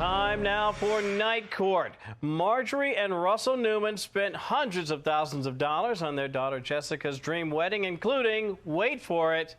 Time now for Night Court. Marjorie and Russell Newman spent hundreds of thousands of dollars on their daughter Jessica's dream wedding, including, wait for it,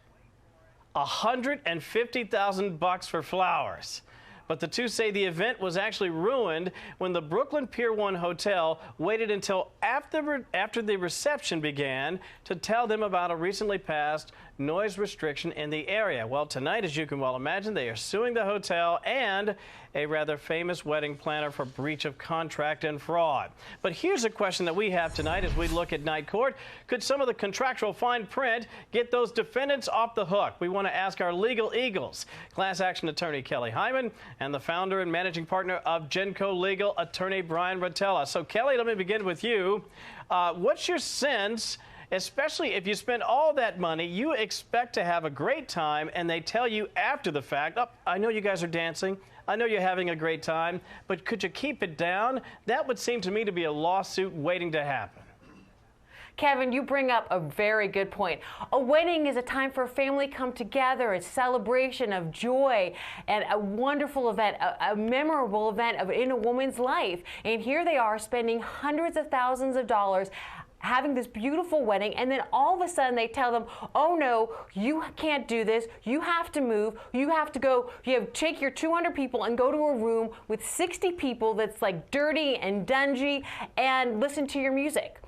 $150,000 for flowers. But the two say the event was actually ruined when the Brooklyn Pier 1 Hotel waited until after the reception began to tell them about a recently passed noise restriction in the area. Well, tonight, as you can well imagine, they are suing the hotel and a rather famous wedding planner for breach of contract and fraud. But here's a question that we have tonight as we look at Night Court. Could some of the contractual fine print get those defendants off the hook? We want to ask our legal eagles, class action attorney Kelly Hyman and the founder and managing partner of Genco Legal, attorney Brian Rotella. So, Kelly, let me begin with you. What's your sense, especially if you spend all that money, you expect to have a great time, and they tell you after the fact, oh, I know you guys are dancing, I know you're having a great time, but could you keep it down? That would seem to me to be a lawsuit waiting to happen. Kevin, you bring up a very good point. A wedding is a time for a family come together, a celebration of joy, and a wonderful event, a memorable event in a woman's life. And here they are spending hundreds of thousands of dollars having this beautiful wedding, and then all of a sudden they tell them, oh no, you can't do this, you have to move, you have to go, take your 200 people and go to a room with 60 people that's like dirty and dungy and listen to your music.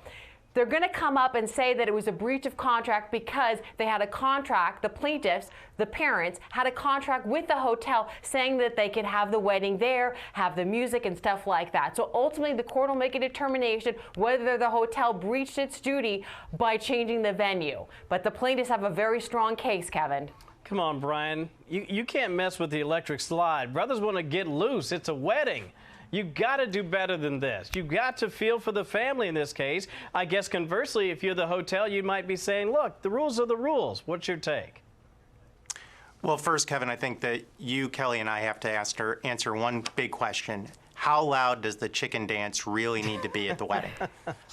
They're going to come up and say that it was a breach of contract because they had a contract, the plaintiffs, the parents, had a contract with the hotel saying that they could have the wedding there, have the music and stuff like that. So ultimately, the court will make a determination whether the hotel breached its duty by changing the venue. But the plaintiffs have a very strong case, Kevin. Come on, Brian. You can't mess with the electric slide. Brothers want to get loose. It's a wedding. You've got to do better than this. You've got to feel for the family in this case. I guess conversely, if you're the hotel, you might be saying, look, the rules are the rules. What's your take? Well, first, Kevin, I think that you, Kelly, and I have to answer one big question. How loud does the chicken dance really need to be at the wedding?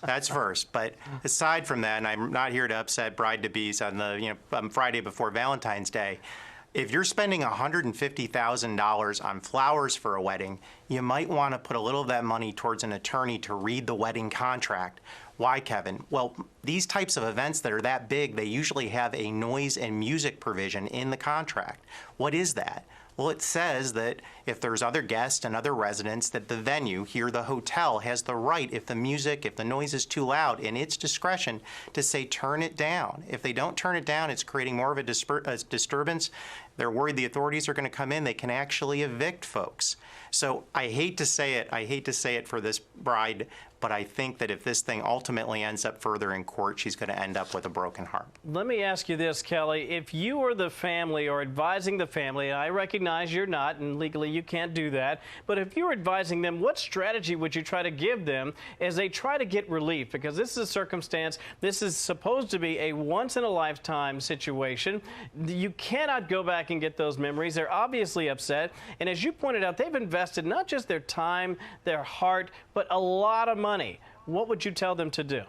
That's first. But aside from that, and I'm not here to upset bride-to-bes on the Friday before Valentine's Day, if you're spending $150,000 on flowers for a wedding, you might want to put a little of that money towards an attorney to read the wedding contract. Why, Kevin? Well, these types of events that are that big, they usually have a noise and music provision in the contract. What is that? Well, it says that if there's other guests and other residents, that the venue, here the hotel, has the right, if the noise is too loud, in its discretion, to say turn it down. If they don't turn it down, it's creating more of a disturbance. They're worried the authorities are going to come in. They can actually evict folks. So I hate to say it for this bride, but I think that if this thing ultimately ends up further in court, she's going to end up with a broken heart. Let me ask you this, Kelly. If you were the family or advising the family, and I recognize you're not, and legally you can't do that, but if you were advising them, what strategy would you try to give them as they try to get relief? Because this is a circumstance, this is supposed to be a once-in-a-lifetime situation. You cannot go back and get those memories. They're obviously upset. And as you pointed out, they've invested not just their time, their heart, but a lot of money. What would you tell them to do?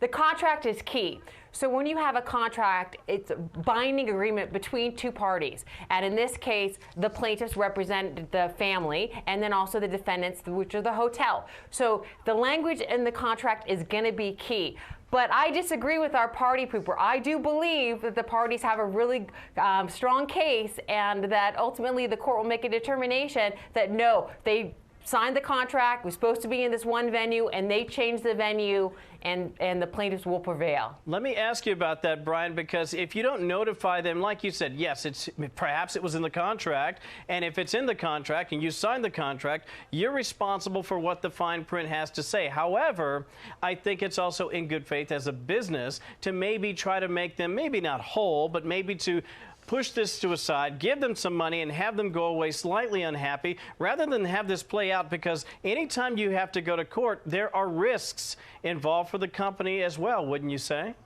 The contract is key. So when you have a contract, it's a binding agreement between two parties. And in this case, the plaintiffs represent the family and then also the defendants, which are the hotel. So the language in the contract is going to be key. But I disagree with our party pooper. I do believe that the parties have a really strong case and that ultimately the court will make a determination that no, they signed the contract, was supposed to be in this one venue, and they changed the venue, and the plaintiffs will prevail. Let me ask you about that, Brian, because if you don't notify them, like you said, yes, perhaps it was in the contract, and if it's in the contract and you signed the contract, you're responsible for what the fine print has to say. However, I think it's also in good faith as a business to maybe try to make them, maybe not whole, but maybe to push this to a side, give them some money, and have them go away slightly unhappy, rather than have this play out, because anytime you have to go to court, there are risks involved for the company as well, wouldn't you say?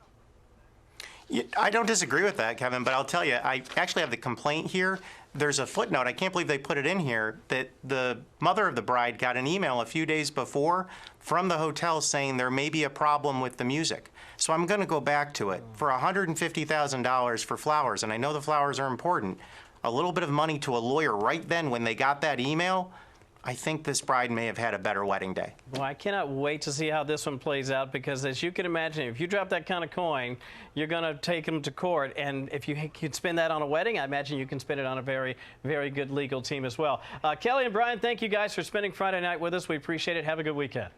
Yeah, I don't disagree with that, Kevin, but I'll tell you, I actually have the complaint here. There's a footnote, I can't believe they put it in here, that the mother of the bride got an email a few days before from the hotel saying there may be a problem with the music. So I'm going to go back to it. For $150,000 for flowers, and I know the flowers are important, a little bit of money to a lawyer right then when they got that email, I think this bride may have had a better wedding day. Well, I cannot wait to see how this one plays out, because as you can imagine, if you drop that kind of coin, you're going to take them to court. And if you could spend that on a wedding, I imagine you can spend it on a very, very good legal team as well. Kelly and Brian, thank you guys for spending Friday night with us. We appreciate it. Have a good weekend.